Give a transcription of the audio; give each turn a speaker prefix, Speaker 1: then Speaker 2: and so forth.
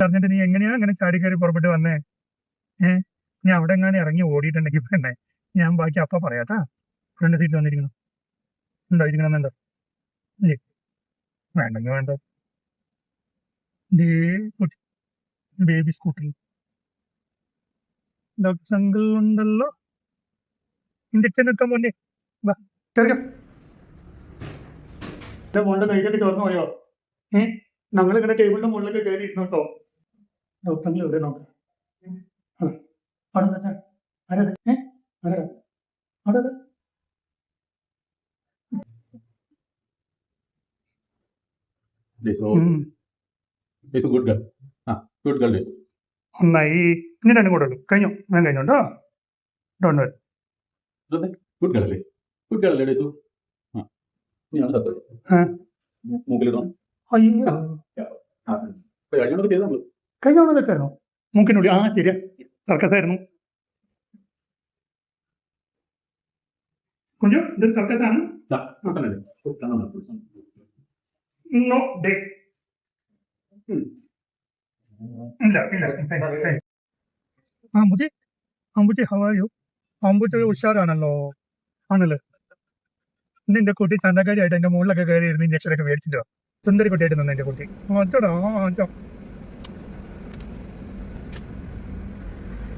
Speaker 1: അറിഞ്ഞിട്ട് നീ എങ്ങനെയാ അങ്ങനെ ചാടി കയറി പുറപ്പെട്ട് വന്നേ? നീ അവിടെ എങ്ങാനും ഇറങ്ങി ഓടിയിട്ടുണ്ടെങ്കിൽ പെണ്ണെ ഞാൻ ബാക്കി അപ്പ പറയാട്ടാ. ഫ്രണ്ട് സീറ്റിൽ വന്നിരിക്കണം. ഉണ്ടോ ഇരിക്കണമെന്നുണ്ടോ? ഇല്ലേ? വേണ്ടെങ്കിൽ വേണ്ട. കുട്ടി ബേബി സ്കൂട്ടറിൽ ഡോക്ടർ അങ്കിൾ ഉണ്ടല്ലോ. ഇഞ്ചക്ഷൻ എടുക്കാൻ പോണ്ടേ? വാ കേറിക്കോ. എന്റെ മോളുടെ കൈകൊക്കെ തുറന്നു പോയോ? ഞങ്ങളിങ്ങനെ ടേബിളിന്റെ മുകളിലൊക്കെ കയറി ഇരുന്നോട്ടോ. ഡോക്ടർ അങ്കിൾ എവിടെ നോക്കാം. അവിടെ ആരാ? ആരാ? അവിടെ ഒന്നായി. ഇനി രണ്ടും കൂടെ ഉള്ളു. കഴിഞ്ഞു. ഞാൻ കഴിഞ്ഞോട്ടോ. Don't worry.
Speaker 2: ഗുഡ് ഗേൾ അല്ലേ? ഗുഡ് ഗേൾ അല്ലേ ഡേസു? നീയാണ് സത്യം. മൂക്കിലിടണം.
Speaker 1: അയ്യോ
Speaker 2: കഴിഞ്ഞോണ്ടൊക്കെ ചെയ്താൽ മതി.
Speaker 1: കഴിഞ്ഞ തവണ തെറ്റായിരുന്നു. മൂക്കിനുള്ളിൽ. ശരിയാ, സർക്കസായിരുന്നു. കുഞ്ഞു ഇത് സർക്കസാണ്. നോ ഡേ ഇല്ല ഇല്ല. അമ്പുജി ഹവായോ? അമ്പുജി ഉഷാറാണല്ലോ. ആണല്ലോ. നിന്റെ കുട്ടി ചന്തക്കാരിയായിട്ട് എന്റെ മുകളിലൊക്കെ കയറി ഇരുന്ന് ഇഞ്ചക്ഷനൊക്കെ മേടിച്ചിട്ടോ. സുന്ദരി കുട്ടിയായിട്ട് നിന്ന എന്റെ കുട്ടി.